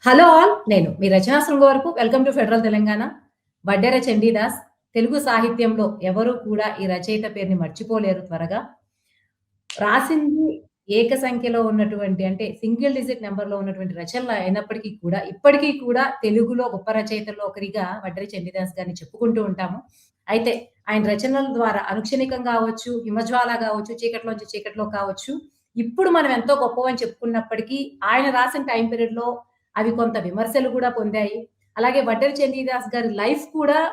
Hello all. నేను మీ Rachana Srungavarapu. Welcome to Federal Telangana. Vaddera Chandidas. Telugu సాహిత్యంలో ఎవరు కూడా ఈ రచయిత పేరుని మర్చిపోలేరు త్వరగా. రాసింది ఏక సంఖ్యలో ఉన్నటువంటి అంటే సింగిల్ డిజిట్ నంబర్‌లో ఉన్నటువంటి రచనలు అయినప్పటికీ కూడా, ఇప్పటికీ కూడా తెలుగులో గొప్ప రచయితల్లో ఒకరిగా వడ్డెర చండీదాస్ గారిని చెప్పుకుంటూ ఉంటాము. అయితే ఆయన రచనల ద్వారా అనుక్షణికం గావచ్చు, హిమజ్వాల గావచ్చు, చీకటిలోంచి చీకటిలో కావచ్చు, ఇప్పుడు మనం ఎంతో గొప్పవని చెప్పుకున్నప్పటికీ, ఆయన రాసిన టైమ్ పీరియడ్‌లో అవి కొంత విమర్శలు గూడా పొందాయి. అలాగే వడ్డెర చండీదాస్ గారి లైఫ్ కూడా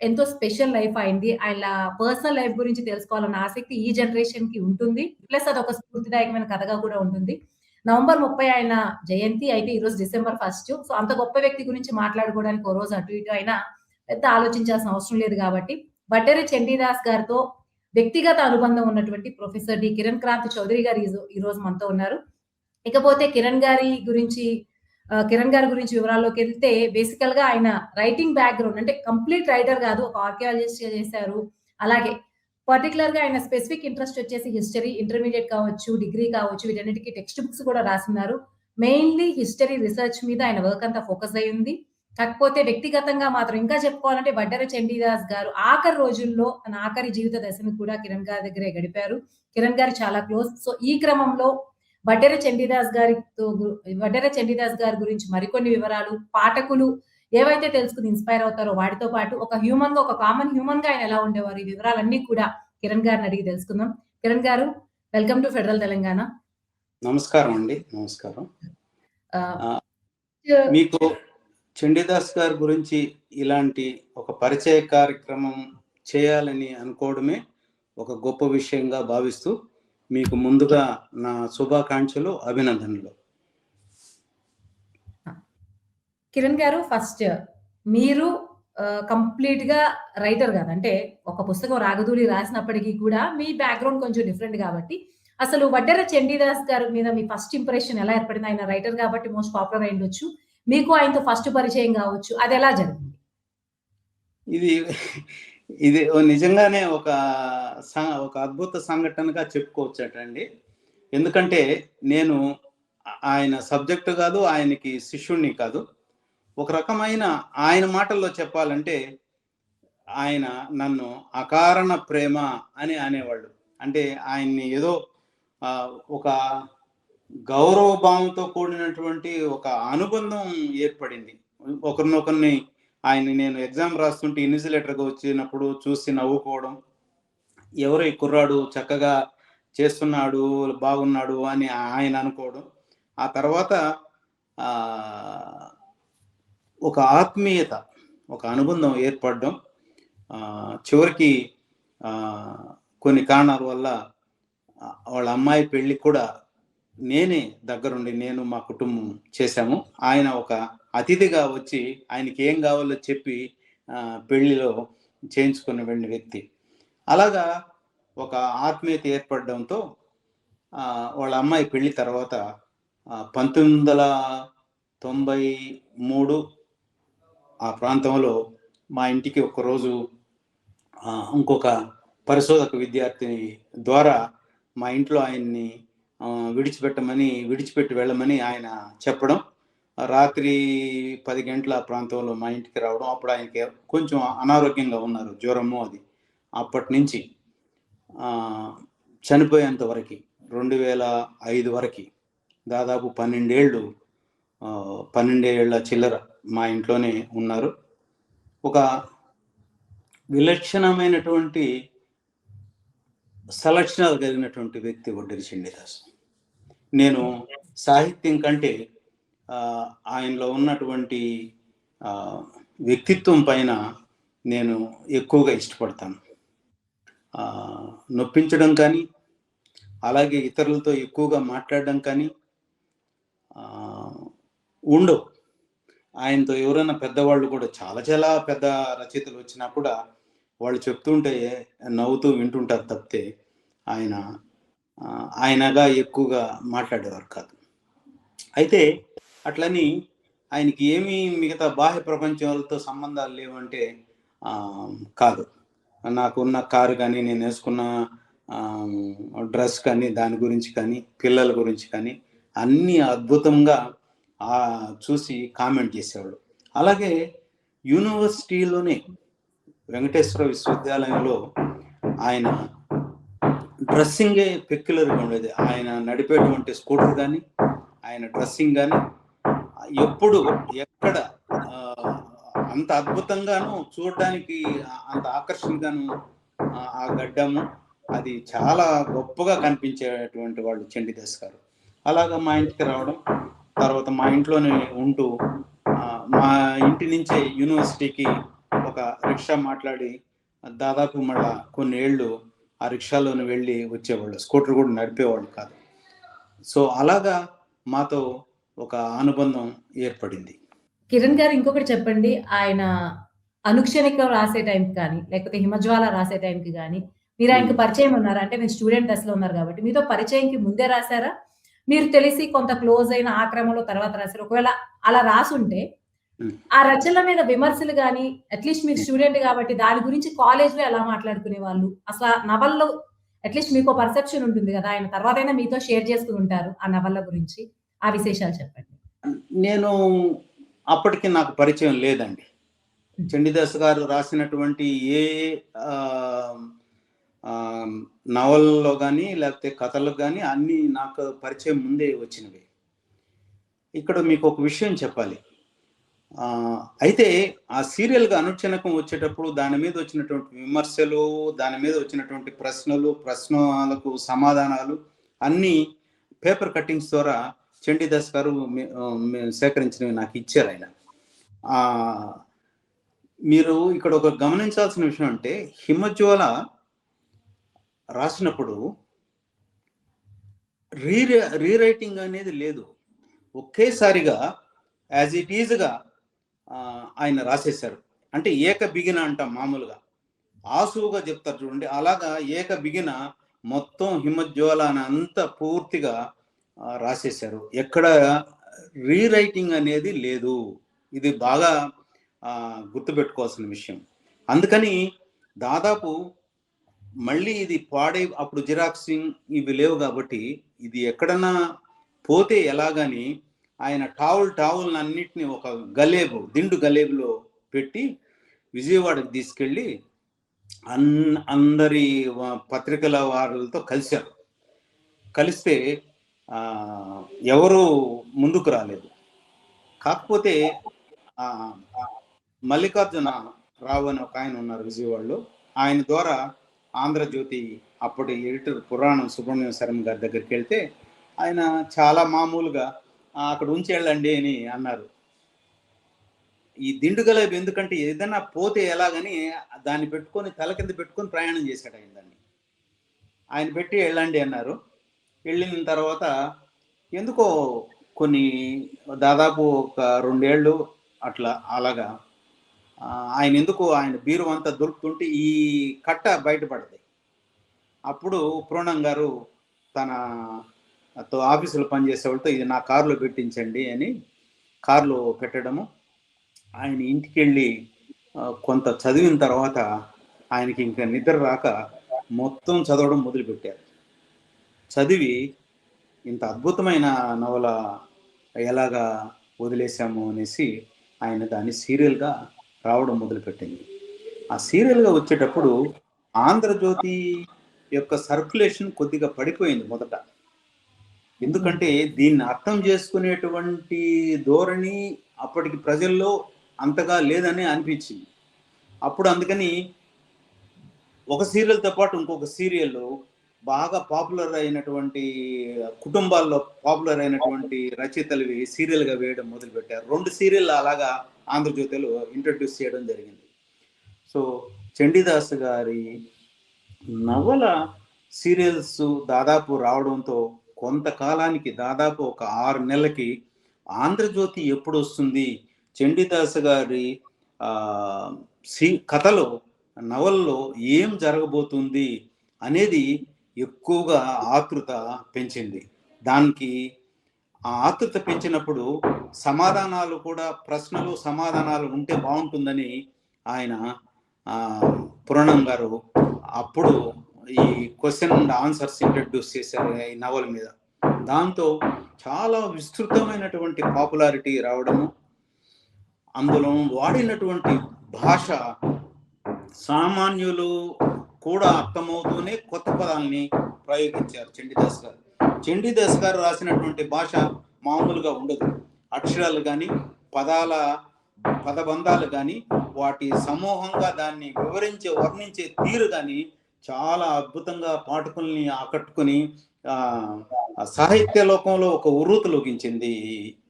ఎంతో స్పెషల్ లైఫ్ అయింది. ఆయన పర్సనల్ లైఫ్ గురించి తెలుసుకోవాలన్న ఆసక్తి ఈ జనరేషన్‌కి ఉంటుంది. ప్లస్ అదొక స్ఫూర్తిదాయకమైన కథగా కూడా ఉంటుంది. నవంబర్ 30 ఆయన జయంతి. అయితే ఈరోజు డిసెంబర్ 1. సో, అంత గొప్ప వ్యక్తి గురించి మాట్లాడుకోవడానికి ఓ రోజు అటు ఇటు అయినా పెద్ద ఆలోచించాల్సిన అవసరం లేదు గాబట్టి, వడ్డెర చండీదాస్ గారితో వ్యక్తిగత అనుబంధం ఉన్నటువంటి ప్రొఫెసర్ కిరణ్ క్రాంతి చౌదరి గారు ఈరోజు మనతో ఉన్నారు. ఇకపోతే కిరణ్ గారి గురించి వివరాల్లోకెళ్తే బేసికల్‌గా ఆయన రైటింగ్ బ్యాక్‌గ్రౌండ్ అంటే కంప్లీట్ రైటర్ గాదు. ఒక ఆర్కియాలజిస్ట్‌గా చేశారు. అలాగే పర్టిక్యులర్‌గా ఆయన స్పెసిఫిక్ ఇంట్రెస్ట్ వచ్చేసి హిస్టరీ, ఇంటర్మీడియేట్ కావచ్చు, డిగ్రీ కావచ్చు, వీటన్నిటికి టెక్స్ట్ బుక్స్ కూడా రాసున్నారు. మెయిన్‌లీ హిస్టరీ రిసర్చ్ మీద ఆయన వర్క్ అంతా ఫోకస్ అయ్యింది. కాకపోతే వ్యక్తిగతంగా మాత్రం ఇంకా చెప్పుకోవాలంటే వడ్డెర చండీదాస్ గారు ఆఖరి రోజుల్లో తన ఆఖరి జీవిత దశను కూడా కిరణ్ గారి దగ్గరే గడిపారు. కిరణ్ గారు చాలా క్లోజ్. సో, ఈ క్రమంలో వడ్డెర చండీదాస్ గారితో గు వడ్డెర చండీదాస్ గారి గురించి మరికొన్ని వివరాలు, పాఠకులు ఏవైతే తెలుసుకొని ఇన్‌స్పైర్ అవుతారో వాటితో పాటు ఒక కామన్ హ్యూమన్‌గా ఆయన ఎలా ఉండేవారు? ఈ వివరాలన్నీ కూడా కిరణ్ గారిని అడిగి తెలుసుకుందాం. కిరణ్ గారు, వెల్కమ్ టు ఫెడరల్ తెలంగాణ. నమస్కారం అండి. నమస్కారం. ఆహ్, మీకు చండీదాస్ గారి గురించి ఇలాంటి ఒక పరిచయ కార్యక్రమం చేయాలని అనుకోవడమే ఒక గొప్ప విషయంగా భావిస్తూ మీకు ముందుగా నా శుభాకాంక్షలు, అభినందనలు. కిరణ్ గారు, ఫస్ట్ మీరు కంప్లీట్‌గా రైటర్ గాదు. అంటే ఒక పుస్తకం 'రాగధూళి' రాసినప్పటికి కూడా మీ బ్యాక్‌గ్రౌండ్ కొంచెం డిఫరెంట్ గాబట్టి, అసలు వడ్డెర చండీదాస్ గారి మీద మీ ఫస్ట్ ఇంప్రెషన్ ఎలా ఏర్పడింది? ఆయన రైటర్ గాబట్టి మోస్ట్ పాపులర్ అయ్యుండొచ్చు. మీకు ఆయనతో ఫస్ట్ పరిచయం గావచ్చు. అదెలా జరిగింది? ఇది ఇది నిజంగానే ఒక అద్భుత సంఘటనగా చెప్పుకోవచ్చటండి. ఎందుకంటే నేను ఆయన సబ్జెక్ట్ కాదు, ఆయనకి శిష్యుడిని కాదు. ఒక రకమైన ఆయన మాటల్లో చెప్పాలంటే ఆయన నన్ను అకారణ ప్రేమ అని అనేవాళ్ళు. అంటే ఆయన్ని ఏదో ఒక గౌరవ భావంతో కూడినటువంటి ఒక అనుబంధం ఏర్పడింది. ఒకరినొకరిని నేను ఎగ్జామ్ రాస్తుంటే ఇన్విజిలేటర్‌గా వచ్చినప్పుడు చూసి నవ్వుకోవడం. ఎవరో ఈ కుర్రాడు చక్కగా చేస్తున్నాడు, బాగున్నాడు అని ఆయన అనుకోవడం. ఆ తర్వాత ఒక ఆత్మీయత, ఒక అనుబంధం ఏర్పడడం. చివరికి కొన్ని కారణాల వల్ల వాళ్ళ అమ్మాయి పెళ్లి కూడా నేనే దగ్గరుండి మా కుటుంబం చేశాము. ఆయన ఒక అతిథిగా వచ్చి ఆయనకి ఏం కావాలో చెప్పి పెళ్లిలో చేయించుకొని వెళ్ళిన వ్యక్తి. అలాగా ఒక ఆత్మీయత ఏర్పడడంతో వాళ్ళ అమ్మాయి పెళ్లి తర్వాత 1993 ఆ ప్రాంతంలో మా ఇంటికి ఒకరోజు ఇంకొక పరిశోధక విద్యార్థిని ద్వారా మా ఇంట్లో ఆయన్ని విడిచిపెట్టి వెళ్ళమని ఆయన చెప్పడం. రాత్రి 10 గంటల ప్రాంతంలో మా ఇంటికి రావడం. అప్పుడు ఆయనకి కొంచెం అనారోగ్యంగా ఉన్నారు, జ్వరము అది. అప్పటి నుంచి చనిపోయేంత వరకు 2005 వరకు దాదాపు 12 ఏళ్ల చిల్లర మా ఇంట్లోనే ఉన్నారు. ఒక విలక్షణమైనటువంటి సలక్షణాలు కలిగినటువంటి వ్యక్తి వడ్డెర చండీదాస్. నేను సాహిత్యం కంటే ఆయనలో ఉన్నటువంటి వ్యక్తిత్వం పైన నేను ఎక్కువగా ఇష్టపడతాను. నొప్పించడం కానీ, అలాగే ఇతరులతో ఎక్కువగా మాట్లాడడం కానీ ఉండవు. ఆయనతో ఎవరైనా పెద్దవాళ్ళు కూడా చాలా చాలా పెద్ద రచయితలు వచ్చినా కూడా వాళ్ళు చెప్తుంటే నవ్వుతూ వింటుంటారు తప్పితే ఆయనగా ఎక్కువగా మాట్లాడేవారు కాదు. అయితే అట్లని ఆయనకి ఏమీ మిగతా బాహ్య ప్రపంచాలతో సంబంధాలు లేవంటే కాదు. నాకున్న కారు కానీ, నేను వేసుకున్న డ్రెస్ కానీ, దాని గురించి కానీ, పిల్లల గురించి కానీ అన్నీ అద్భుతంగా చూసి కామెంట్ చేసేవాళ్ళు. అలాగే యూనివర్సిటీలోనే వెంకటేశ్వర విశ్వవిద్యాలయంలో ఆయన డ్రెస్సింగే పెక్యులర్గా ఉండేది. ఆయన నడిపేటువంటి స్కూటర్ కానీ, ఆయన డ్రెస్సింగ్ కానీ ఎప్పుడు ఎక్కడ అంత అద్భుతంగాను, చూడడానికి అంత ఆకర్షణగాను ఆ గడ్డము అది చాలా గొప్పగా కనిపించేటువంటి వాళ్ళు చండీదాస్ గారు. అలాగా మా ఇంటికి రావడం, తర్వాత మా ఇంట్లోనే ఉంటూ మా ఇంటి నుంచే యూనివర్సిటీకి ఒక రిక్షా మాట్లాడి దాదాపు మళ్ళా కొన్ని ఏళ్ళు ఆ రిక్షాలోనే వెళ్ళి వచ్చేవాళ్ళు. స్కూటర్ కూడా నడిపేవాళ్ళు కాదు. సో అలాగా మాతో ఒక అనుబంధం ఏర్పడింది. కిరణ్ గారు ఇంకొకటి చెప్పండి. ఆయన అనుక్షణికం రాసే టైంకి కానీ, లేకపోతే హిమజ్వాల రాసే టైంకి గానీ, మీరు ఆయనకి పరిచయం ఉన్నారా? అంటే మీరు స్టూడెంట్ దశలో ఉన్నారు గాబట్టి, మీతో పరిచయంకి ముందే రాసారా? మీరు తెలిసి కొంత క్లోజ్ అయిన ఆ క్రమంలో తర్వాత రాసారా? ఒకవేళ అలా రాసుంటే, ఆ రచనల మీద విమర్శలు గాని, అట్‌లీస్ట్ మీరు స్టూడెంట్ గాబట్టి దాని గురించి కాలేజ్‌లో ఎలా మాట్లాడుకునేవాళ్ళు? అసల నవల్లో అట్‌లీస్ట్ మీకో పర్సెప్షన్ ఉంటుంది గదా! ఆయన తర్వాతైనా మీతో షేర్ చేసుకొని ఉంటారు ఆ నవల గురించి. ఆ విశేషాలు చెప్పండి. నేను అప్పటికి నాకు పరిచయం లేదండి. చండీదాస్ గారు రాసినటువంటి ఏ నవలలో కానీ, లేకపోతే కథలకు కానీ అన్నీ నాకు పరిచయం ముందే వచ్చినవి. ఇక్కడ మీకు ఒక విషయం చెప్పాలి. అయితే ఆ సీరియల్‌గా అనుక్షణకం వచ్చేటప్పుడు దాని మీద వచ్చినటువంటి విమర్శలు, దాని మీద వచ్చినటువంటి ప్రశ్నలు, ప్రశ్నలకు సమాధానాలు అన్నీ పేపర్ కట్టింగ్స్ ద్వారా చండీదాస్ గారు సేకరించినవి నాకు ఇచ్చారు ఆయన. మీరు ఇక్కడ ఒక గమనించాల్సిన విషయం అంటే, హిమజ్వాల రాసినప్పుడు రీరైటింగ్ అనేది లేదు. ఒకేసారిగా యాజ్ ఇట్ ఈజ్‌గా ఆయన రాసేశారు. అంటే ఏక బిగిన అంటాం మామూలుగా. ఆసువుగా చెప్తారు చూడండి. అలాగా ఏక బిగిన మొత్తం హిమజ్వాల అంతా పూర్తిగా రాసేశారు. ఎక్కడ రీరైటింగ్ అనేది లేదు. ఇది బాగా గుర్తుపెట్టుకోవాల్సిన విషయం. అందుకని దాదాపు మళ్ళీ ఇది అప్పుడు జిరాక్సింగ్ ఇవి లేవు కాబట్టి ఇది ఎక్కడన్నా పోతే ఎలాగని ఆయన టావుల్ అన్నిటిని ఒక దిండు గలేబులో పెట్టి విజయవాడకు తీసుకెళ్ళి అందరి పత్రికల వారులతో కలిశారు. కలిస్తే ఎవరు ముందుకు రాలేదు. కాకపోతే మల్లికార్జున రావు అని ఒక ఆయన ఉన్నారు విజయవాడలో. ఆయన ద్వారా ఆంధ్రజ్యోతి అప్పటి ఎడిటర్ పురాణం సుబ్రహ్మణ్యం శర్మ గారి దగ్గరికి వెళ్తే ఆయన చాలా మామూలుగా అక్కడ ఉంచేళ్ళండి అని అన్నారు. ఈ దిండుగలేబు ఎందుకంటే ఏదైనా పోతే ఎలాగని దాన్ని పెట్టుకొని తల కింద పెట్టుకొని ప్రయాణం చేశాడు ఆయన. దాన్ని ఆయన పెట్టి వెళ్ళండి అన్నారు. వెళ్ళిన తర్వాత ఎందుకో కొన్ని దాదాపు ఒక 2 ఏళ్ళు అట్లా అలాగా ఆయన బీరువా అంతా దొరుకుతుంటే ఈ కట్ట బయటపడతాయి. అప్పుడు పూర్ణం గారు తన ఆఫీసులో పనిచేసే వాళ్ళతో ఇది నా కారులో పెట్టించండి అని కారులో పెట్టడము. ఆయన ఇంటికి వెళ్ళి కొంత చదివిన తర్వాత ఆయనకి ఇంకా నిద్ర రాక మొత్తం చదవడం మొదలుపెట్టారు. చదివి ఇంత అద్భుతమైన నవల ఎలాగా వదిలేశాము అనేసి ఆయన దాన్ని సీరియల్గా రావడం మొదలుపెట్టింది. ఆ సీరియల్గా వచ్చేటప్పుడు ఆంధ్రజ్యోతి యొక్క సర్క్యులేషన్ కొద్దిగా పడిపోయింది మొదట. ఎందుకంటే దీన్ని అర్థం చేసుకునేటువంటి ధోరణి అప్పటికి ప్రజల్లో అంతగా లేదని అనిపించింది. అప్పుడు అందుకని ఒక సీరియల్తో పాటు ఇంకొక సీరియల్ బాగా పాపులర్ అయినటువంటి కుటుంబాల్లో పాపులర్ అయినటువంటి రచయితలు సీరియల్గా వేయడం మొదలుపెట్టారు. 2 సీరియల్ అలాగా ఆంధ్రజ్యోతిలో ఇంట్రడ్యూస్ చేయడం జరిగింది. సో చండీదాస్ గారి నవల సీరియల్స్ దాదాపు రావడంతో కొంతకాలానికి దాదాపు ఒక 6 నెలలకి ఆంధ్రజ్యోతి ఎప్పుడు వస్తుంది, చండీదాస్ గారి కథలో నవల్లో ఏం జరగబోతుంది అనేది ఎక్కువగా ఆతృత పెంచింది. దానికి ఆ ఆతృత పెంచినప్పుడు సమాధానాలు కూడా ప్రశ్నలు సమాధానాలు ఉంటే బాగుంటుందని ఆయన పురాణం గారు అప్పుడు ఈ క్వశ్చన్ అండ్ ఆన్సర్స్ ఇంట్రడ్యూస్ చేశారు ఈ నవల మీద. దాంతో చాలా విస్తృతమైనటువంటి పాపులారిటీ రావడము, అందులో వాడినటువంటి భాష సామాన్యులు కూడా అర్థమవుతూనే కొత్త పదాలని ప్రయోగించారు చండీదాస్ గారు. చండీదాస్ గారు రాసినటువంటి భాష మామూలుగా ఉండదు. అక్షరాలు కానీ, పదబంధాలు కానీ, వాటి సమూహంగా దాన్ని వర్ణించే తీరు కానీ చాలా అద్భుతంగా పాఠకుల్ని ఆకట్టుకుని సాహిత్య లోకంలో ఒక ఉర్రూతలూగించింది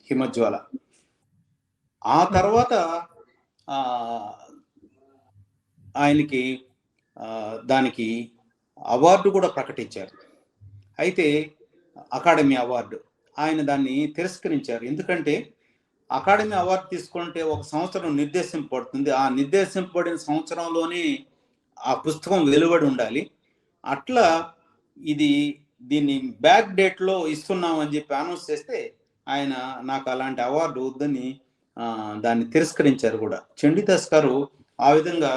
హిమజ్వాల. ఆ తర్వాత ఆయనకి దానికి అవార్డు కూడా ప్రకటించారు. అయితే అకాడమీ అవార్డు ఆయన దాన్ని తిరస్కరించారు. ఎందుకంటే అకాడమీ అవార్డు తీసుకుంటే ఒక సంవత్సరం నిర్దేశింపబడుతుంది. ఆ నిర్దేశింపబడిన సంవత్సరంలోనే ఆ పుస్తకం వెలువడి ఉండాలి. అట్లా దీన్ని బ్యాక్ డేట్లో ఇస్తున్నామని చెప్పి అనౌన్స్ చేస్తే ఆయన నాకు అలాంటి అవార్డు వద్దని దాన్ని తిరస్కరించారు కూడా. చండీదాస్ గారు ఆ విధంగా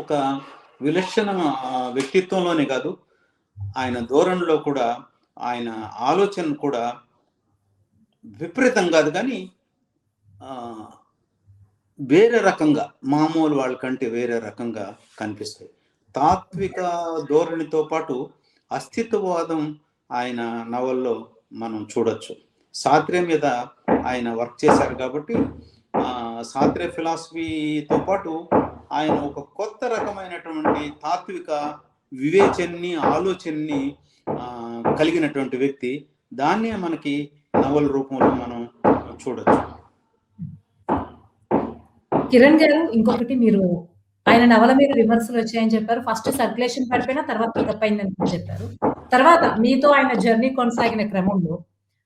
ఒక విలక్షణ వ్యక్తిత్వంలోనే కాదు, ఆయన ధోరణిలో కూడా, ఆయన ఆలోచన కూడా విపరీతం కాదు, కానీ వేరే రకంగా, మామూలు వాళ్ళకంటే వేరే రకంగా కనిపిస్తాయి. తాత్విక ధోరణితో పాటు అస్తిత్వవాదం ఆయన నవల్లో మనం చూడొచ్చు. సాత్రే మీద ఆయన వర్క్ చేశారు కాబట్టి సాత్రే ఫిలాసఫీతో పాటు ఆయన ఒక కొత్త రకమైనటువంటి తాత్విక వివేచనని, ఆలోచనని కలిగినటువంటి వ్యక్తి. దాన్నే మనకి నవల రూపంలో మనం చూడొచ్చు. కిరణ్ గారు, ఇంకొకటి, మీరు ఆయన నవల మీద విమర్శలు వచ్చాయని చెప్పారు. ఫస్ట్ సర్క్యులేషన్ పడిపోయినా తర్వాత తప్పైందని చెప్పారు. తర్వాత మీతో ఆయన జర్నీ కొనసాగిన క్రమంలో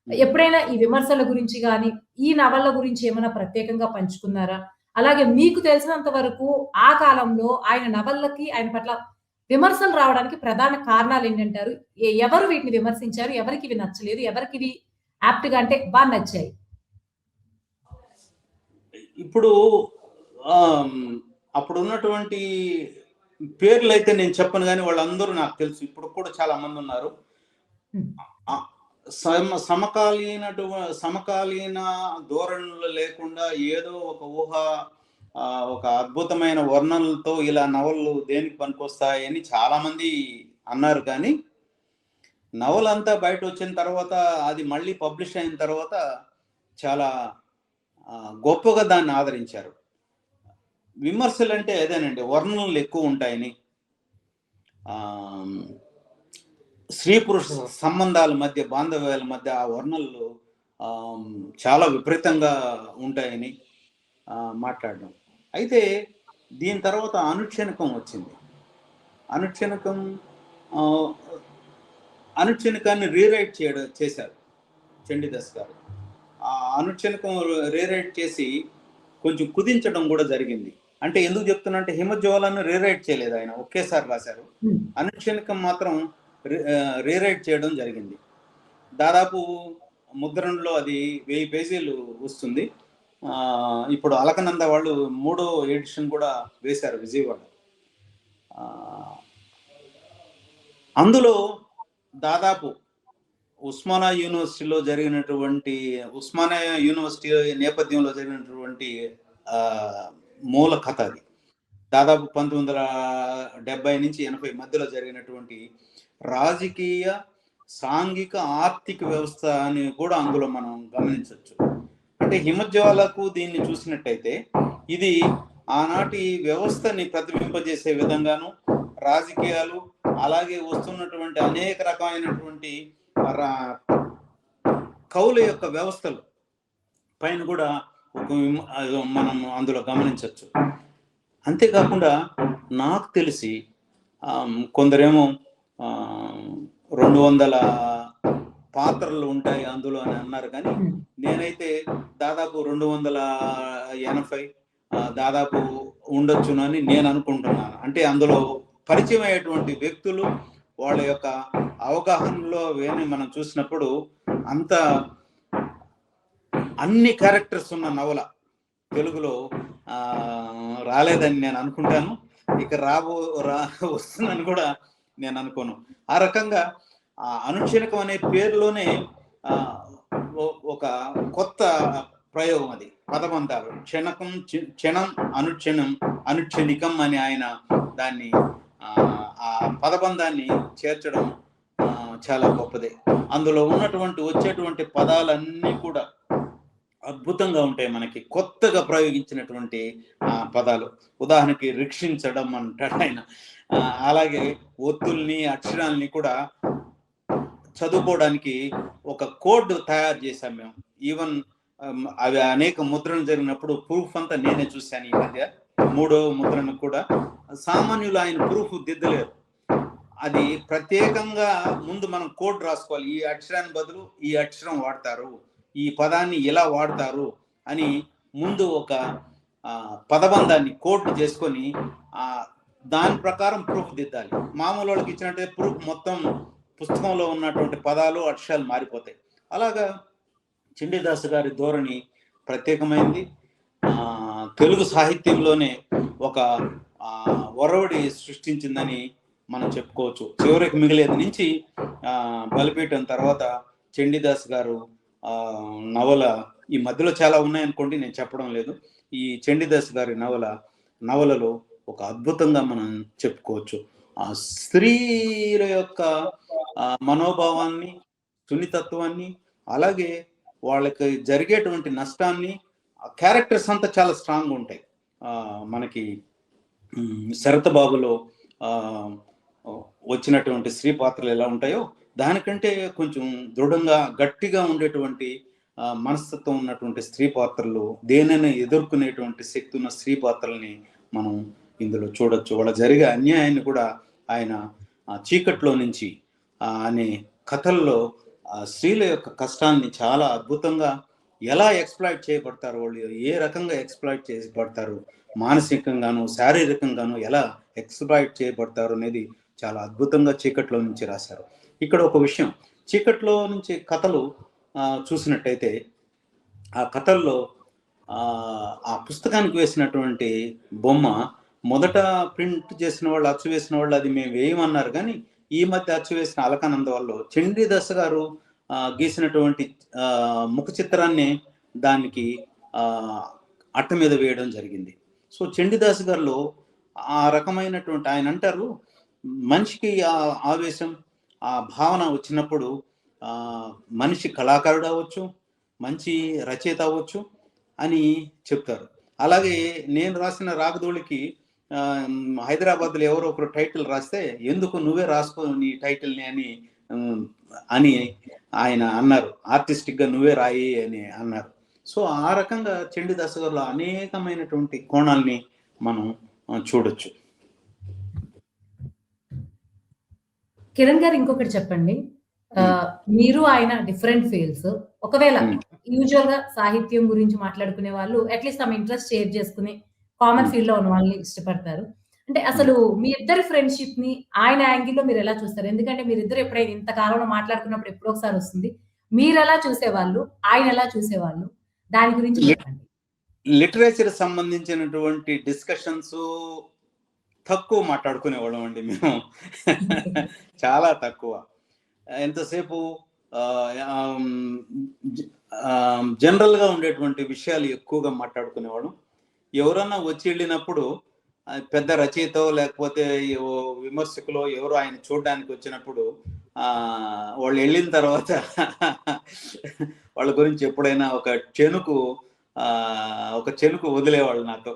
ఎప్పుడైనా ఈ విమర్శల గురించి గాని, ఈ నవల గురించి ఏమైనా ప్రత్యేకంగా పంచుకున్నారా? అలాగే మీకు తెలిసినంత వరకు ఆ కాలంలో ఆయన నవలకి, ఆయన పట్ల విమర్శలు రావడానికి ప్రధాన కారణాలు ఏంటంటారు? ఎవరు వీటిని విమర్శించారు? ఎవరికి ఇవి నచ్చలేదు? ఎవరికి ఇవి యాప్ట్‌గా అంటే బాగా నచ్చాయి? ఇప్పుడు అప్పుడున్నటువంటి పేర్లు అయితే నేను చెప్పను, కానీ వాళ్ళందరూ నాకు తెలుసు. ఇప్పుడు కూడా చాలా మంది ఉన్నారు. సమకాలీన ధోరణులు లేకుండా ఏదో ఒక ఒక అద్భుతమైన వర్ణనలతో ఇలా నవలలు దేనికి పనికొస్తాయని చాలా మంది అన్నారు. కానీ నవలంతా బయట వచ్చిన తర్వాత, అది మళ్ళీ పబ్లిష్ అయిన తర్వాత చాలా గొప్పగా దాన్ని ఆదరించారు. విమర్శలు అంటే అదేనండి, వర్ణనలు ఎక్కువ ఉంటాయని, స్త్రీ పురుష సంబంధాల మధ్య, బాంధవ్యాల మధ్య ఆ వర్ణనలు చాలా విపరీతంగా ఉంటాయని మాట్లాడడం. అయితే దీని తర్వాత అనుక్షణకం వచ్చింది. అనుక్షణకాన్ని రీరైట్ చేశారు చండీదాస్ గారు. ఆ అనుక్షణకం రీరైట్ చేసి కొంచెం కుదించడం కూడా జరిగింది. అంటే ఎందుకు చెప్తున్నా అంటే, హిమజ్వాలను రీరైట్ చేయలేదు ఆయన, ఒకేసారి రాశారు. అనుక్షణకం మాత్రం రీరైట్ చేయడం జరిగింది. దాదాపు ముద్రణలో అది 1000 పేజీలు వస్తుంది. ఇప్పుడు అలకనంద వాళ్ళు 3వ ఎడిషన్ కూడా వేశారు విజయవాడ. అందులో దాదాపు ఉస్మానియా యూనివర్సిటీ నేపథ్యంలో జరిగినటువంటి మూల కథ అది. దాదాపు 1970 నుంచి 80 మధ్యలో జరిగినటువంటి రాజకీయ, సాంఘిక, ఆర్థిక వ్యవస్థ అని కూడా అందులో మనం గమనించవచ్చు. అంటే హిమజ్వాలకు దీన్ని చూసినట్టయితే ఇది ఆనాటి వ్యవస్థని ప్రతిబింబజేసే విధంగాను, రాజకీయాలు, అలాగే వస్తున్నటువంటి అనేక రకమైనటువంటి కవుల యొక్క వ్యవస్థలు పైన కూడా మనం అందులో గమనించవచ్చు. అంతేకాకుండా నాకు తెలిసి కొందరేమో 200 పాత్రలు ఉంటాయి అందులో అని అన్నారు, కానీ నేనైతే దాదాపు 280 దాదాపు ఉండొచ్చునని నేను అనుకుంటున్నాను. అంటే అందులో పరిచయం అయ్యేటువంటి వ్యక్తులు, వాళ్ళ యొక్క అవగాహనలో మనం చూసినప్పుడు అంత అన్ని క్యారెక్టర్స్ ఉన్న నవల తెలుగులో రాలేదని నేను అనుకుంటాను. ఇక వస్తుందని కూడా నేను అనుకోను. ఆ రకంగా అనుక్షణకం అనే పేరులోనే ఒక కొత్త ప్రయోగం అది. పదబంధాలు క్షణకం క్షణం అనుక్షణం అనుక్షణికం అని ఆయన దాన్ని ఆ పదబంధాన్ని చేర్చడం చాలా గొప్పదే. అందులో ఉన్నటువంటి వచ్చేటువంటి పదాలన్నీ కూడా అద్భుతంగా ఉంటాయి. మనకి కొత్తగా ప్రయోగించినటువంటి పదాలు. ఉదాహరణకి రక్షించడం అంటాడు ఆయన. అలాగే ఒత్తుల్ని అక్షరాల్ని కూడా చదువుకోవడానికి ఒక కోడ్ తయారు చేశాం మేము. ఈవెన్ అవి అనేక ముద్రలు జరిగినప్పుడు ప్రూఫ్ అంతా నేనే చూశాను. ఈ మధ్య 3వ ముద్రను కూడా సామాన్యులు ఆయన ప్రూఫ్ దిద్దలేరు. అది ప్రత్యేకంగా ముందు మనం కోడ్ రాసుకోవాలి. ఈ అక్షరాన్ని బదులు ఈ అక్షరం వాడతారు, ఈ పదాన్ని ఇలా వాడతారు అని ముందు ఒక పదబంధాన్ని కోడ్ చేసుకొని దాని ప్రకారం ప్రూఫ్ దిద్దాలి. మామూలు వాళ్ళకి ఇచ్చినట్టే ప్రూఫ్ మొత్తం పుస్తకంలో ఉన్నటువంటి పదాలు అక్షరాలు మారిపోతాయి. అలాగా చండీదాస్ గారి ధోరణి ప్రత్యేకమైంది. తెలుగు సాహిత్యంలోనే ఒక ఒరవడి సృష్టించిందని మనం చెప్పుకోవచ్చు. చివరికి మిగిలేది నుంచి బలిపీఠం తర్వాత చండీదాస్ గారు నవల ఈ మధ్యలో చాలా ఉన్నాయనుకోండి, నేను చెప్పడం లేదు. ఈ చండీదాస్ గారి నవలలో ఒక అద్భుతంగా మనం చెప్పుకోవచ్చు. ఆ స్త్రీల యొక్క మనోభావాన్ని, సున్నితత్వాన్ని, అలాగే వాళ్ళకి జరిగేటువంటి నష్టాన్ని, క్యారెక్టర్స్ అంతా చాలా స్ట్రాంగ్ ఉంటాయి. మనకి శరతబాబులో వచ్చినటువంటి స్త్రీ పాత్రలు ఎలా ఉంటాయో దానికంటే కొంచెం దృఢంగా గట్టిగా ఉండేటువంటి మనస్తత్వం ఉన్నటువంటి స్త్రీ పాత్రలు, దేనైనా ఎదుర్కొనేటువంటి శక్తి ఉన్న స్త్రీ పాత్రల్ని మనం ఇందులో చూడొచ్చు. వాళ్ళ జరిగే అన్యాయాన్ని కూడా ఆయన చీకట్లో నుంచి అనే కథల్లో స్త్రీల యొక్క కష్టాన్ని చాలా అద్భుతంగా ఎలా ఎక్స్ప్లాయిట్ చేయబడతారు, వాళ్ళు ఏ రకంగా ఎక్స్ప్లాయిట్ చేయబడతారు, మానసికంగాను శారీరకంగాను ఎలా ఎక్స్ప్లాయిట్ చేయబడతారు అనేది చాలా అద్భుతంగా చీకట్లో నుంచి రాశారు. ఇక్కడ ఒక విషయం, చీకట్లో నుంచి కథలు చూసినట్టయితే ఆ కథల్లో ఆ పుస్తకానికి వేసినటువంటి బొమ్మ మొదట ప్రింట్ చేసిన వాళ్ళు, అచ్చు వేసిన వాళ్ళు అది మేము వేయమన్నారు, కానీ ఈ మధ్య అచ్చు వేసిన అలకానంద వాళ్ళు చండీదాస్ గారు గీసినటువంటి ముఖ చిత్రాన్ని దానికి అట్ట మీద వేయడం జరిగింది. సో చండీదాస్ గారిలో ఆ రకమైనటువంటి, ఆయన అంటారు మనిషికి ఆ ఆవేశం, ఆ భావన వచ్చినప్పుడు మనిషి కళాకారుడు అవ్వచ్చు, మంచి రచయిత అవ్వచ్చు అని చెప్తారు. అలాగే నేను రాసిన రాగదోళికి హైదరాబాద్లో ఎవరో ఒకరు టైటిల్ రాస్తే ఎందుకు నువ్వే రాసుకో నీ టైటిల్ని అని ఆయన అన్నారు. ఆర్టిస్టిక్గా నువ్వే రాయి అని అన్నారు. సో ఆ రకంగా చండీదాస్ గారిలో అనేకమైనటువంటి కోణాల్ని మనం చూడొచ్చు. కిరణ్ గారు ఇంకొకటి చెప్పండి. మీరు ఆయన డిఫరెంట్ ఫీల్డ్స్. ఒకవేళ యూజువల్ గా సాహిత్యం గురించి మాట్లాడుకునే వాళ్ళు అట్లీస్ట్ తమ ఇంట్రెస్ట్ షేర్ చేసుకుని కామన్ ఫీల్డ్ లో ఉన్న వాళ్ళని ఇష్టపడతారు. అంటే అసలు మీ ఇద్దరి ఫ్రెండ్షిప్ ని ఆయన యాంగిల్ లో మీరు ఎలా చూస్తారు? ఎందుకంటే మీరిద్దరు ఎప్పుడైనా ఇంత కాలంలో మాట్లాడుకున్నప్పుడు ఎప్పుడో ఒకసారి వస్తుంది. మీరు ఎలా చూసేవాళ్ళు, ఆయన ఎలా చూసేవాళ్ళు, దాని గురించి చెప్పండి. లిటరేచర్ సంబంధించినటువంటి డిస్కషన్స్ తక్కువ మాట్లాడుకునేవాళ్ళం అండి మేము. చాలా తక్కువ. ఎంతసేపు జనరల్గా ఉండేటువంటి విషయాలు ఎక్కువగా మాట్లాడుకునేవాళ్ళం. ఎవరన్నా వచ్చి వెళ్ళినప్పుడు పెద్ద రచయిత లేకపోతే విమర్శకులు ఎవరో ఆయన చూడడానికి వచ్చినప్పుడు వాళ్ళు వెళ్ళిన తర్వాత వాళ్ళ గురించి ఎప్పుడైనా ఒక చెనుకు వదిలేవాళ్ళు నాతో.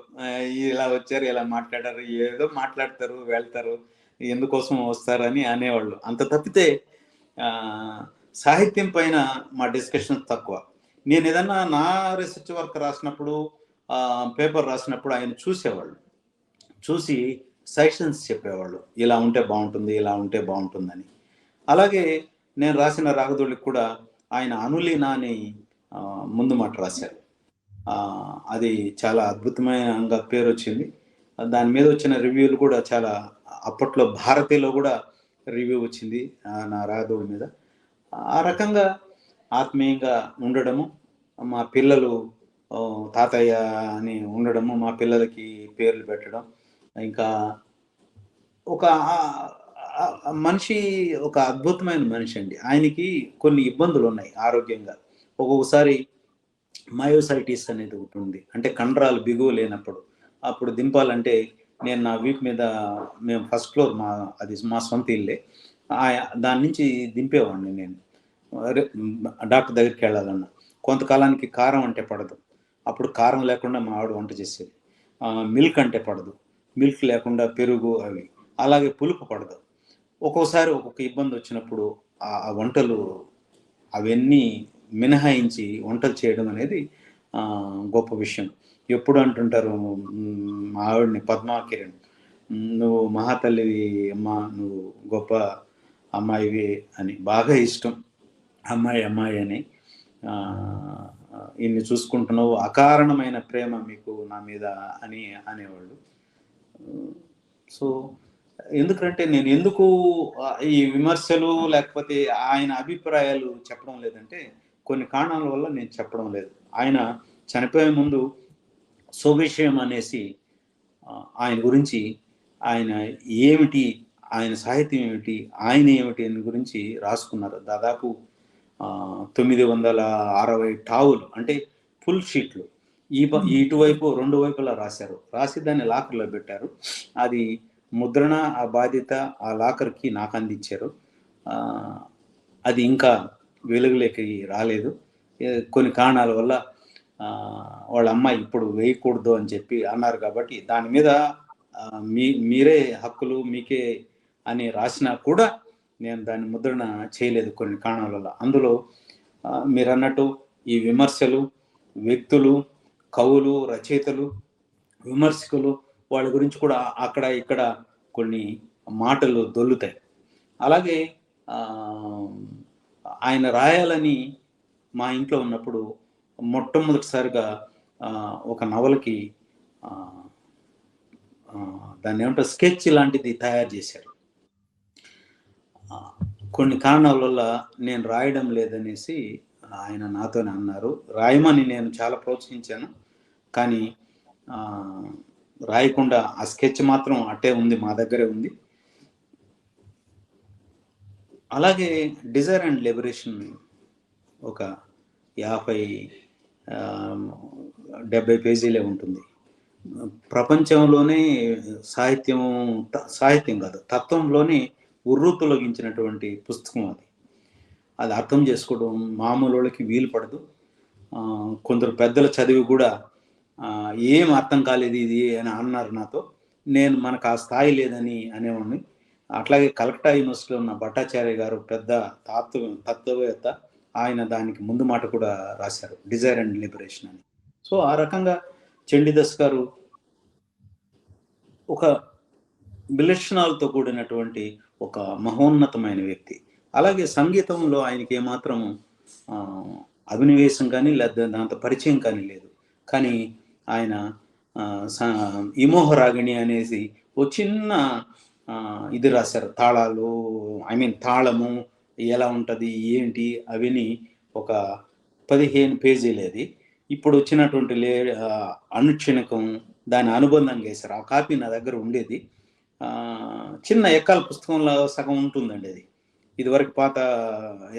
ఇలా వచ్చారు, ఇలా మాట్లాడారు, ఏదో మాట్లాడతారు, వెళ్తారు, ఎందుకోసం వస్తారని అనేవాళ్ళు. అంత తప్పితే సాహిత్యం పైన మా డిస్కషన్ తక్కువ. నేను ఏదన్నా నా రీసెర్చ్ వర్క్ రాసినప్పుడు, పేపర్ రాసినప్పుడు ఆయన చూసేవాళ్ళు, చూసి సజెషన్స్ చెప్పేవాళ్ళు, ఇలా ఉంటే బాగుంటుంది, ఇలా ఉంటే బాగుంటుందని. అలాగే నేను రాసిన రాగదోళికి కూడా ఆయన అనులీన అని ముందు మాట రాశారు. అది చాలా అద్భుతమైన పేరు వచ్చింది. దాని మీద వచ్చిన రివ్యూలు కూడా చాలా, అప్పట్లో భారతీలో కూడా రివ్యూ వచ్చింది నా రాగదోళి మీద. ఆ రకంగా ఆత్మీయంగా ఉండడము, మా పిల్లలు తాతయ్య అని ఉండడము, మా పిల్లలకి పేర్లు పెట్టడం, ఇంకా ఒక మనిషి ఒక అద్భుతమైన మనిషి అండి. ఆయనకి కొన్ని ఇబ్బందులు ఉన్నాయి ఆరోగ్యంగా. ఒక్కొక్కసారి మయోసైటిస్ అనేది ఒకటి ఉంది. అంటే కండరాలు బిగువు లేనప్పుడు. అప్పుడు దింపాలంటే నేను నా వీపు మీద, మేము ఫస్ట్ ఫ్లోర్, అది మా సొంత ఇల్లే. దాని నుంచి దింపేవాడిని నేను. డాక్టర్ దగ్గరికి వెళ్ళాలన్నా. కొంతకాలానికి కారం అంటే పడదు. అప్పుడు కారం లేకుండా మా ఆవిడ వంట చేసేది. మిల్క్ అంటే పడదు. మిల్క్ లేకుండా పెరుగు అవి. అలాగే పులుపు పడదు. ఒక్కోసారి ఒక్కొక్క ఇబ్బంది వచ్చినప్పుడు ఆ వంటలు అవన్నీ మినహాయించి వంటలు చేయడం అనేది గొప్ప విషయం. ఎప్పుడు అంటుంటారు మా ఆవిడని, పద్మా కిరణ్, నువ్వు మహాతల్లివి అమ్మా, నువ్వు గొప్ప అమ్మాయివి అని. బాగా ఇష్టం అమ్మాయి అమ్మాయి అని. ఇన్ని చూసుకుంటున్నావు, అకారణమైన ప్రేమ మీకు నా మీద అని అనేవాళ్ళు. సో ఎందుకంటే నేను ఎందుకు ఈ విమర్శలు లేకపోతే ఆయన అభిప్రాయాలు చెప్పడం లేదంటే కొన్ని కారణాల వల్ల నేను చెప్పడం లేదు. ఆయన చనిపోయే ముందు స్వవిషయం అనేసి ఆయన గురించి, ఆయన ఏమిటి, ఆయన సాహిత్యం ఏమిటి, ఆయన ఏమిటి అని గురించి రాసుకున్నారు. దాదాపు 960 టావులు, అంటే ఫుల్ షీట్లు. ఇటువైపు రెండు వైపులా రాశారు. రాసి దాన్ని లాకర్లో పెట్టారు. అది ముద్రణ, ఆ బాధ్యత ఆ లాకర్కి నాకు అందించారు. అది ఇంకా వెలుగులోకి రాలేదు. కొన్ని కారణాల వల్ల వాళ్ళ అమ్మాయి ఇప్పుడు వేయకూడదు అని చెప్పి అన్నారు. కాబట్టి దాని మీద మీరే హక్కులు మీకే అని రాసినా కూడా నేను దాన్ని ముద్రణ చేయలేదు కొన్ని కారణాల వల్ల. అందులో మీరు అన్నట్టు ఈ విమర్శలు, వ్యక్తులు, కవులు, రచయితలు, విమర్శకులు, వాళ్ళ గురించి కూడా అక్కడ ఇక్కడ కొన్ని మాటలు దొల్లుతాయి. అలాగే ఆయన రాయాలని మా ఇంట్లో ఉన్నప్పుడు మొట్టమొదటిసారిగా ఒక నవలకి దాన్ని ఏమంటారు, స్కెచ్ లాంటిది తయారు చేశారు. కొన్ని కారణాల వల్ల నేను రాయడం లేదనేసి ఆయన నాతోనే అన్నారు. రాయమని నేను చాలా ప్రోత్సహించాను, కానీ రాయకుండా ఆ స్కెచ్ మాత్రం అట్టే ఉంది, మా దగ్గరే ఉంది. అలాగే డిజైర్ అండ్ లిబరేషన్ ఒక 50-70 పేజీలే ఉంటుంది. ప్రపంచంలోనే సాహిత్యం కాదు, తత్వంలోనే ఉర్రూతొలగించినటువంటి పుస్తకం అది. అది అర్థం చేసుకోవడం మామూలు వాళ్ళకి వీలు పడదు. కొందరు పెద్దలు చదివి కూడా ఏం అర్థం కాలేదు ఇది అని అన్నారు నాతో. నేను మనకు ఆ స్థాయి లేదని అనేవాడిని. అట్లాగే కలకట్టా యూనివర్సిటీలో ఉన్న భట్టాచార్య గారు పెద్ద తత్వవేత్త, ఆయన దానికి ముందు మాట కూడా రాశారు, డిజైర్ అండ్ లిబరేషన్ అని. సో ఆ రకంగా చండీదాస్ గారు ఒక విలక్షణాలతో కూడినటువంటి ఒక మహోన్నతమైన వ్యక్తి. అలాగే సంగీతంలో ఆయనకి ఏమాత్రం అభినవేశం కానీ లేదా దాంతో పరిచయం కానీ లేదు. కానీ ఆయన ఇమోహరాగిణి అనేసి ఓ చిన్న ఇది రాశారు. తాళాలు, తాళము ఎలా ఉంటుంది ఏంటి అవిని ఒక 15 పేజీలు. అది ఇప్పుడు వచ్చినటువంటి అనుక్షణకం దాని అనుబంధంగా వేశారు. ఆ కాపీ నా దగ్గర ఉండేది. చిన్న ఎక్కాల పుస్తకంలో సగం ఉంటుందండి అది. ఇదివరకు పాత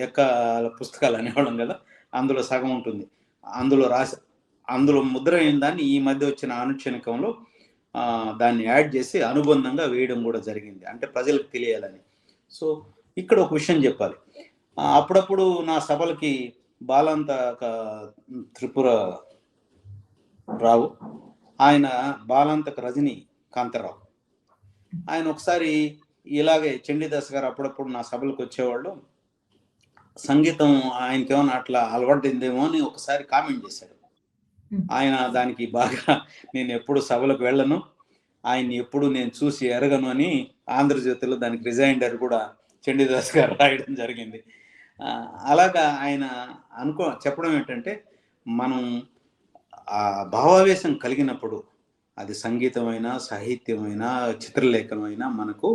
ఎక్కాల పుస్తకాలు అనేవాళ్ళం కదా, అందులో సగం ఉంటుంది. అందులో ముద్ర అయిన దాన్ని ఈ మధ్య వచ్చిన అనుక్షణకంలో దాన్ని యాడ్ చేసి అనుబంధంగా వేయడం కూడా జరిగింది, అంటే ప్రజలకు తెలియాలని. సో ఇక్కడ ఒక విషయం చెప్పాలి. అప్పుడప్పుడు నా సభలకి బాలాంతక త్రిపుర రావు, ఆయన బాలాంతక రజనీ కాంతరావు, ఆయన ఒకసారి ఇలాగే చండీదాస్ గారు అప్పుడప్పుడు నా సభలకు వచ్చేవాళ్ళు. సంగీతం ఆయనకి ఏమైనా అట్లా అలవాటుందేమో అని ఒకసారి కామెంట్ చేశాడు. ఆయన దానికి బాగా, నేను ఎప్పుడు సభలకు వెళ్ళను, ఆయన్ని ఎప్పుడు నేను చూసి ఎరగను అని ఆంధ్రజ్యోతిలో దానికి రిజైండర్ కూడా చండీదాస్ గారు రాయడం జరిగింది. అలాగా ఆయన చెప్పడం ఏంటంటే, మనం ఆ భావావేశం కలిగినప్పుడు అది సంగీతమైనా సాహిత్యమైనా చిత్రలేఖనమైనా మనకు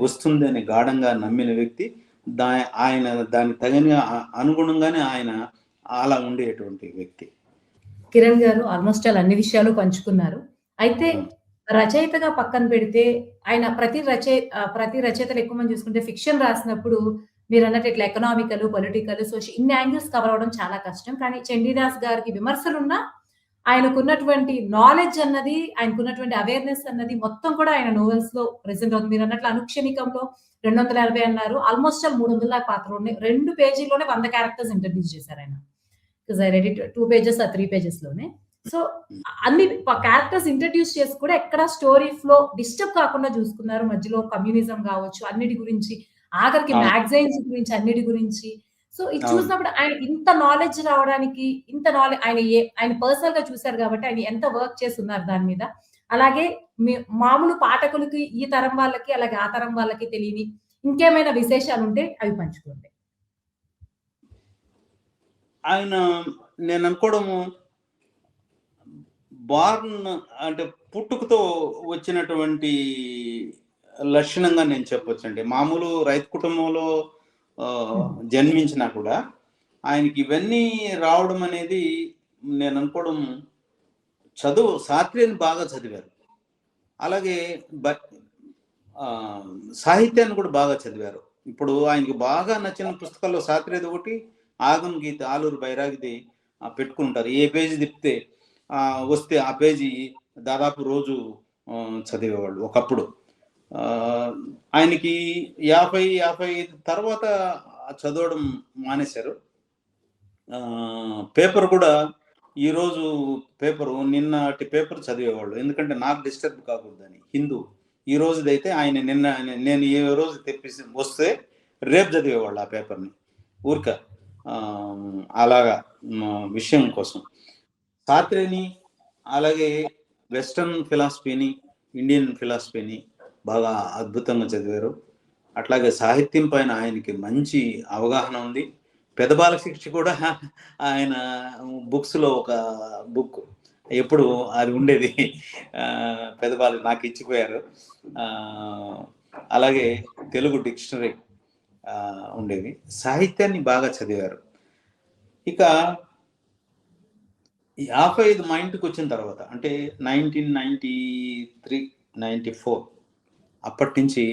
వస్తుంది అని గాఢంగా నమ్మిన వ్యక్తి. ఆయన దానికి తగిన అనుగుణంగానే ఆయన అలా ఉండేటువంటి వ్యక్తి. కిరణ్ గారు ఆల్మోస్ట్ అన్ని విషయాలు పంచుకున్నారు. అయితే రచయితగా పక్కన పెడితే ఆయన ప్రతి రచయితలు ఎక్కువ మంది చూసుకుంటే ఫిక్షన్ రాసినప్పుడు మీరన్నట్టు ఇట్లా ఎకనామికల్, పొలిటికల్, ఇన్ని యాంగిల్స్ కవర్ అవ్వడం చాలా కష్టం. కానీ చండీదాస్ గారికి విమర్శలున్నా ఆయనకున్నటువంటి నాలెడ్జ్ అన్నది, ఆయనకున్నటువంటి అవేర్‌నెస్ అన్నది మొత్తం కూడా ఆయన నోవెల్స్‌లో ప్రెజెంట్ అవుతుంది. మీరన్నట్లు 'అనుక్షణికంలో' 250 అన్నారు. ఆల్‌మోస్ట్ ఆల్ 300 దాకా పాత్రలున్నాయి. 2 పేజీల్లోనే 100 క్యారెక్టర్స్ ఇంట్రొడ్యూస్ చేశారాయన. Because I read it 2 pages or 3 పేజెస్‌లోనే. సో, అన్ని క్యారెక్టర్స్ ఇంట్రొడ్యూస్ చేసి కూడా ఎక్కడ స్టోరీ ఫ్లో డిస్టర్బ్ కాకుండా చూసుకున్నారు. మధ్యలో కమ్యూనిజం గావచ్చు, అన్నిటి గురించి, ఆఖరికి అవును. మ్యాగజైన్స్ గురించి, అన్నిటి గురించి. సో, ఇది అవును. చూసినప్పుడు ఆయన ఇంత నాలెడ్జ్ రావడానికి, ఆయన పర్సనల్‌గా చూసారు కాబట్టి, ఆయన ఎంత వర్క్ చేసున్నారు దాని మీద. అలాగే మీ మామూలు పాఠకులకి, ఈ తరం వాళ్ళకి, అలాగే ఆ తరం వాళ్ళకి తెలియని ఇంకేమైనా విశేషాలుంటే అవి పంచుకోండి. ఆయన నేననుకోవడము బార్న్ అంటే పుట్టుకతో వచ్చినటువంటి లక్షణంగా నేను చెప్పొచ్చండి. మామూలు రైతు కుటుంబంలో జన్మించినా కూడా ఆయనకి ఇవన్నీ రావడం అనేది నేననుకోవడం శాస్త్రీయాన్ని బాగా చదివారు. అలాగే సాహిత్యాన్ని కూడా బాగా చదివారు. ఇప్పుడు ఆయనకి బాగా నచ్చిన పుస్తకాల్లో శాస్త్రీయది ఒకటి, ఆగం గీత, ఆలూరు బైరాగిది పెట్టుకుంటారు. ఏ పేజీ తిప్పితే వస్తే ఆ పేజీ దాదాపు రోజు చదివేవాళ్ళు ఒకప్పుడు. ఆయనకి 50 తర్వాత చదవడం మానేశారు. పేపర్ కూడా ఈరోజు పేపరు నిన్నటి పేపర్ చదివేవాళ్ళు. ఎందుకంటే నాకు డిస్టర్బ్ కాకూడదని. హిందూ ఈ రోజుదైతే ఆయన నేను ఏ రోజు తెప్పిసి వస్తే రేపు చదివేవాళ్ళు ఆ పేపర్ని. ఊరిక అలాగా విషయం కోసం. సాత్రేని అలాగే వెస్టర్న్ ఫిలాసఫీని, ఇండియన్ ఫిలాసఫీని బాగా అద్భుతంగా చదివారు. అట్లాగే సాహిత్యం పైన ఆయనకి మంచి అవగాహన ఉంది. పెదబాల శిక్ష కూడా ఆయన బుక్స్‌లో ఒక బుక్ ఎప్పుడు అది ఉండేది. పెదబాలు నాకు ఇచ్చిపోయారు. అలాగే తెలుగు డిక్షనరీ ఉండేవి. సాహిత్యాన్ని బాగా చదివారు. ఇక 55 మా ఇంటికి వచ్చిన తర్వాత అంటే 1993, 94 అప్పటి నుంచి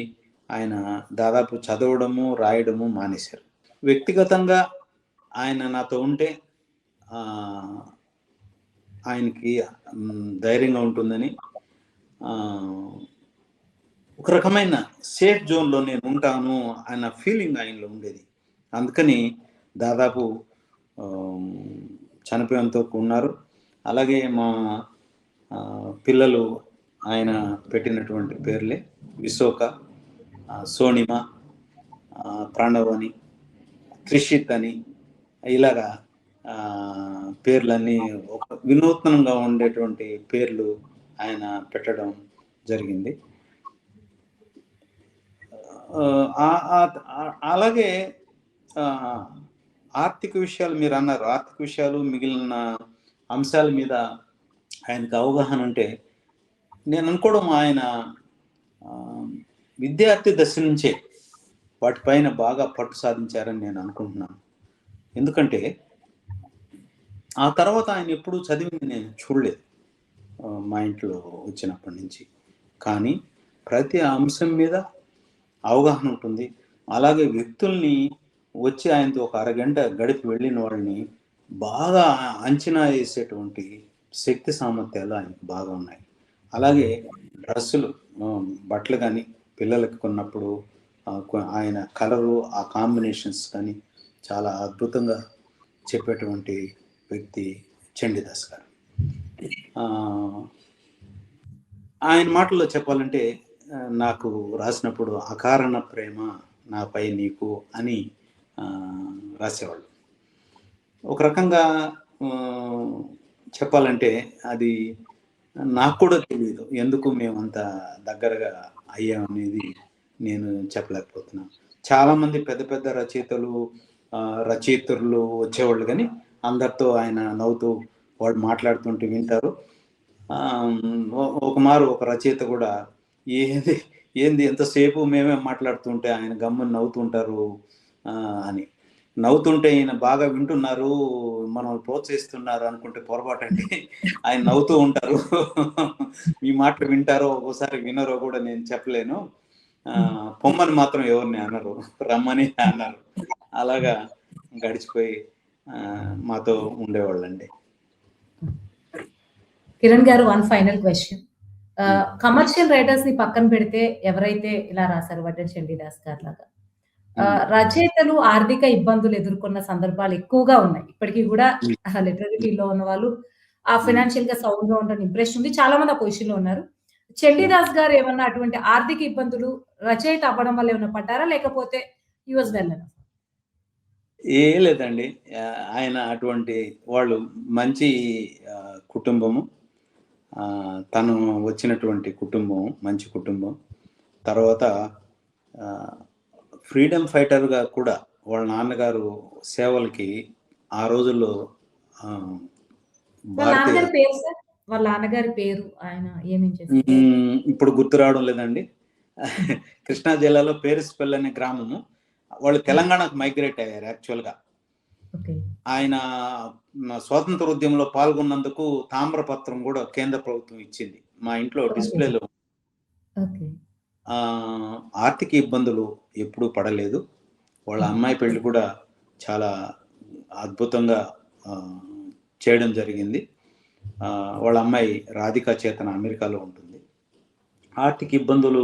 ఆయన దాదాపు చదవడము, రాయడము మానేశారు. వ్యక్తిగతంగా ఆయన నాతో ఉంటే ఆయనకి ధైర్యంగా ఉంటుందని, ఒక రకమైన సేఫ్ జోన్‌లో నేను ఉంటాను అన్న ఫీలింగ్ ఆయనలో ఉండేది. అందుకని దాదాపు చనిపోయేంత వరకు ఉన్నారు. అలాగే మా పిల్లలు ఆయన పెట్టినటువంటి పేర్లే విశోక, సోనిమ, ప్రణవ్ అని, త్రిషిత్ అని ఇలాగా పేర్లన్నీ ఒక వినూత్నంగా ఉండేటువంటి పేర్లు ఆయన పెట్టడం జరిగింది. అలాగే ఆర్థిక విషయాలు మీరు అన్నారు. ఆర్థిక విషయాలు మిగిలిన అంశాల మీద ఆయనకు అవగాహన ఉంటే నేను అనుకోవడం ఆయన విద్యార్థి దశ నుంచే వాటిపైన బాగా పట్టు సాధించారని నేను అనుకుంటున్నాను. ఎందుకంటే ఆ తర్వాత ఆయన ఎప్పుడూ చదివింది నేను చూడలేదు మా ఇంట్లో వచ్చినప్పటి నుంచి. కానీ ప్రతి అంశం మీద అవగాహన ఉంటుంది. అలాగే వ్యక్తుల్ని వచ్చి ఆయనతో ఒక అరగంట గడిపి వెళ్ళిన వాళ్ళని బాగా అంచనా వేసేటువంటి శక్తి సామర్థ్యాలు ఆయనకు బాగా ఉన్నాయి. అలాగే డ్రెస్సులు, బట్టలు కానీ పిల్లలకి కొన్నప్పుడు ఆయన కలరు, ఆ కాంబినేషన్స్ కానీ చాలా అద్భుతంగా చెప్పేటువంటి వ్యక్తి చండీదాస్ గారు. ఆయన మాటల్లో చెప్పాలంటే నాకు రాసినప్పుడు అకారణ ప్రేమ నాపై నీకు అని రాసేవాళ్ళు. ఒక రకంగా చెప్పాలంటే అది నాకు కూడా తెలియదు ఎందుకు మేమంత దగ్గరగా అయ్యామనేది నేను చెప్పలేకపోతున్నాను. చాలామంది పెద్ద పెద్ద రచయితలు వచ్చేవాళ్ళు కానీ అందరితో ఆయన నవ్వుతూ వాడు మాట్లాడుతుంటే వింటారు. ఒక రచయిత కూడా ఏంది ఎంతసేపు మేమే మాట్లాడుతుంటే ఆయన గమ్మున నవ్వుతుంటారు అని. నవ్వుతుంటే ఈయన బాగా వింటున్నారు, మనల్ని ప్రోత్సహిస్తున్నారు అనుకుంటే పొరపాటండి. ఆయన నవ్వుతూ ఉంటారు. మీ మాటలు వింటారో, ఒక్కోసారి వినరో కూడా నేను చెప్పలేను. పొమ్మని మాత్రం ఎవరిని అనరు. రమ్మని అన్నారు. అలాగా గడిచిపోయి మాతో ఉండేవాళ్ళండి. కిరణ్ గారు, one final question. Commercial writers ని పక్కన పెడితే ఎవరైతే ఇలా రాశారు వడ్డెర చండీదాస్ గారిలాగా, రచయితలు ఆర్థిక ఇబ్బందులు ఎదుర్కొన్న సందర్భాలు ఎక్కువగా ఉన్నాయి. ఇప్పటికి కూడా లిటరరీ ఫీల్డ్ లో ఉన్న వాళ్ళు ఆ ఫైనాన్షియల్ గా సౌండ్ గా ఉందని ఇంప్రెషన్ ఉంది. చాలా మంది ఆ పొజిషన్ లో ఉన్నారు. చండీదాస్ గారు ఏమన్నా అటువంటి ఆర్థిక ఇబ్బందులు రచయిత అవ్వడం వల్ల ఏమన్నా పడ్డారా? లేకపోతే హి వాస్ వెల్ ఎనఫ్? లేదండి. ఆయన అటువంటి వాళ్ళు మంచి కుటుంబము. తను వచ్చినటువంటి కుటుంబం మంచి కుటుంబం. తర్వాత ఫ్రీడమ్ ఫైటర్‌గా కూడా వాళ్ళ నాన్నగారు సేవలకి ఆ రోజుల్లో వాళ్ళ భారతీయ నాన్నగారి పేరు సార్? వాళ్ళ నాన్నగారి పేరు, ఆయన ఏమేం చేస్తారు? ఇప్పుడు గుర్తు రావడం లేదండి. కృష్ణా జిల్లాలో పేరుస్పల్లి అనే గ్రామము. వాళ్ళు తెలంగాణకు మైగ్రేట్ అయ్యారు యాక్చువల్‌గా. ఓకే. ఆయన స్వాతంత్ర ఉద్యమంలో పాల్గొన్నందుకు తామ్రపత్రం కూడా కేంద్ర ప్రభుత్వం ఇచ్చింది. మా ఇంట్లో డిస్‌ప్లేలో. ఓకే. ఆర్థిక ఇబ్బందులు ఎప్పుడూ పడలేదు. వాళ్ళ అమ్మాయి పెళ్లి కూడా చాలా అద్భుతంగా చేయడం జరిగింది. వాళ్ళ అమ్మాయి రాధికా చేతన అమెరికాలో ఉంటుంది. ఆర్థిక ఇబ్బందులు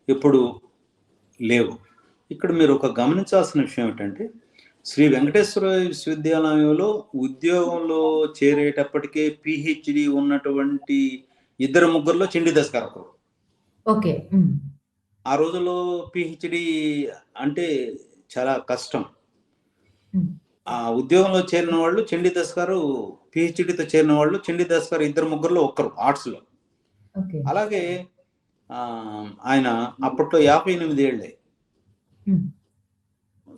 ఎప్పుడు లేవు. ఇక్కడ మీరు ఒక గమనించాల్సిన విషయం ఏంటంటే, శ్రీ వెంకటేశ్వర విశ్వవిద్యాలయంలో ఉద్యోగంలో చేరేటప్పటికే పీహెచ్‌డీ ఉన్నటువంటి ఇద్దరు ముగ్గురులో చండీదాస్ గారు ఒకరు. ఓకే. ఆ రోజుల్లో పీహెచ్‌డీ అంటే చాలా కష్టం. ఆ ఉద్యోగంలో చేరిన వాళ్ళు చండీదాస్ గారు, పీహెచ్‌డీతో చేరిన వాళ్ళు చండీదాస్ గారు ఇద్దరు ముగ్గురులో ఒక్కరు ఆర్ట్స్‌లో. అలాగే ఆయన అప్పట్లో 58 ఏళ్ళే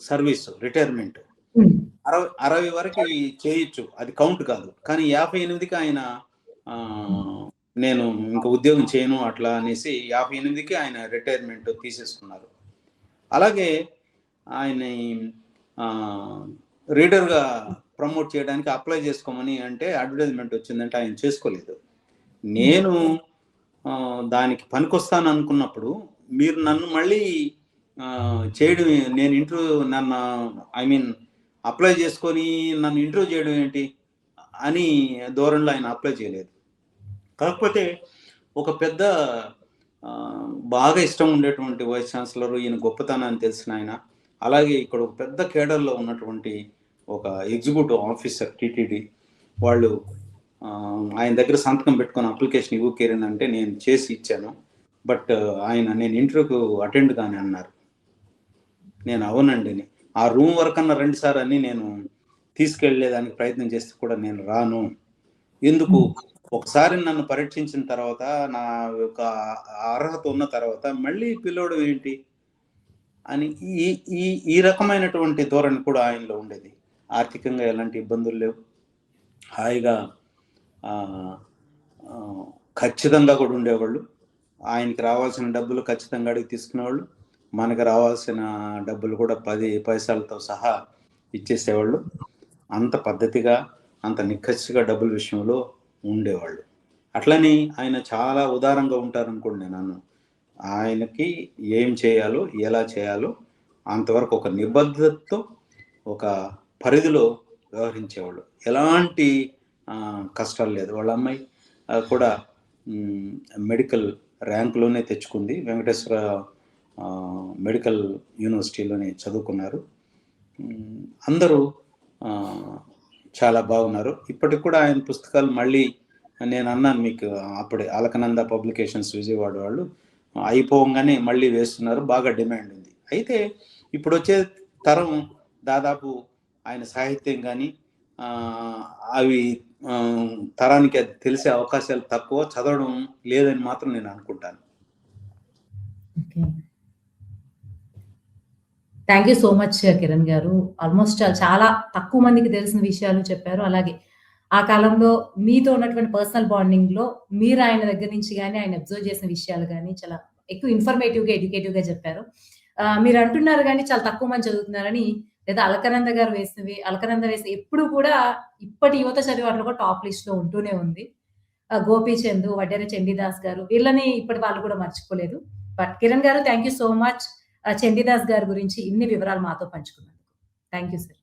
సర్వీస్ రిటైర్మెంట్. 60 వరకు చేయొచ్చు, అది కౌంట్ కాదు. కానీ 58కి ఆయన నేను ఇంకా ఉద్యోగం చేయను అట్లా అనేసి 58కి ఆయన రిటైర్మెంట్ తీసేసుకున్నారు. అలాగే ఆయన్ని రీడర్గా ప్రమోట్ చేయడానికి అప్లై చేసుకోమని అంటే అడ్వర్టైజ్మెంట్ వచ్చిందంటే ఆయన చేసుకోలేదు. నేను దానికి పనికొస్తాను అనుకున్నప్పుడు మీరు నన్ను మళ్ళీ చేయడం, నేను నన్ను అప్లై చేసుకొని నన్ను ఇంటర్వ్యూ చేయడం ఏంటి అని ధోరణిలో ఆయన అప్లై చేయలేదు. కాకపోతే ఒక పెద్ద బాగా ఇష్టం ఉండేటువంటి వైస్ ఛాన్సలర్, ఈయన గొప్పతనాన్ని తెలిసిన ఆయన, అలాగే ఇక్కడ ఒక పెద్ద కేడర్లో ఉన్నటువంటి ఒక ఎగ్జిక్యూటివ్ ఆఫీసర్ టీటీడీ వాళ్ళు ఆయన దగ్గర సంతకం పెట్టుకొని అప్లికేషన్ ఇవ్వు కిరణ్ అంటే నేను చేసి ఇచ్చాను. బట్ ఆయన నేను ఇంటర్వ్యూకు అటెండ్ కానీ అన్నారు. నేను అవునండి, ఆ రూమ్ వరకు అన్న 2 సార్లు అని నేను తీసుకెళ్ళేదానికి ప్రయత్నం చేస్తే కూడా నేను రాను. ఎందుకు, ఒకసారి నన్ను పరీక్షించిన తర్వాత నా యొక్క అర్హత ఉన్న తర్వాత మళ్ళీ పిలవడం ఏంటి అని ఈ రకమైనటువంటి ధోరణి కూడా ఆయనలో ఉండేది. ఆర్థికంగా ఎలాంటి ఇబ్బందులు లేవు. హాయిగా ఖచ్చితంగా కూడా ఉండేవాళ్ళు. ఆయనకి రావాల్సిన డబ్బులు ఖచ్చితంగా అడిగి తీసుకునేవాళ్ళు. మనకు రావాల్సిన డబ్బులు కూడా 10 పైసలతో సహా ఇచ్చేసేవాళ్ళు. అంత పద్ధతిగా, అంత నిక్కచ్చిగా డబ్బుల విషయంలో ఉండేవాళ్ళు. అట్లని ఆయన చాలా ఉదారంగా ఉంటారనుకోండి నేను అన్నాను. ఆయనకి ఏం చేయాలో, ఎలా చేయాలో అంతవరకు ఒక నిబద్ధతతో, ఒక పరిధిలో వ్యవహరించేవాళ్ళు. ఎలాంటి కష్టాలు లేదు. వాళ్ళ అమ్మాయి కూడా మెడికల్ ర్యాంకులోనే తెచ్చుకుంది. వెంకటేశ్వర మెడికల్ యూనివర్సిటీలోనే చదువుకున్నారు. అందరూ చాలా బాగున్నారు. ఇప్పటికి కూడా ఆయన పుస్తకాలు మళ్ళీ నేను అన్నాను మీకు అప్పుడే, అలకనంద పబ్లికేషన్స్ విజయవాడ వాళ్ళు అయిపోగానే మళ్ళీ వేస్తున్నారు. బాగా డిమాండ్ ఉంది. అయితే ఇప్పుడు వచ్చే తరం దాదాపు ఆయన సాహిత్యం కానీ అవి తరానికి అది తెలిసే అవకాశాలు తక్కువ, చదవడం లేదని మాత్రం నేను అనుకుంటాను. Thank you so much Kiran గారు. ఆల్మోస్ట్ చాలా తక్కువ మందికి తెలిసిన విషయాలు చెప్పారు. అలాగే ఆ కాలంలో మీతో ఉన్నటువంటి పర్సనల్ బాండింగ్‌లో మీరు ఆయన దగ్గర నుంచి గాని, ఆయన అబ్జర్వ్ చేసిన విషయాలు గాని చాలా ఎక్కువ ఇన్ఫర్మేటివ్‌గా, ఎడ్యుకేటివ్‌గా చెప్పారు. మీరు అంటున్నారు గాని చాలా తక్కువ మంది చదువుతున్నారని లేదా అలకనంద గారు వేసినవి, అలకనంద వేసి ఎప్పుడు కూడా ఇప్పటి యువత చదివే వాటిలో కూడా టాప్ లిస్ట్‌లో ఉంటూనే ఉంది. 'గోపీచంద్', 'వడ్డెర చండీదాస్' గారు వీళ్ళని ఇప్పటి వాళ్ళు కూడా మర్చిపోలేదు. బట్ కిరణ్ గారు thank you so much. Chandidas గారి గురించి ఇన్ని వివరాలు మాతో పంచుకున్నందుకు. Thank you sir.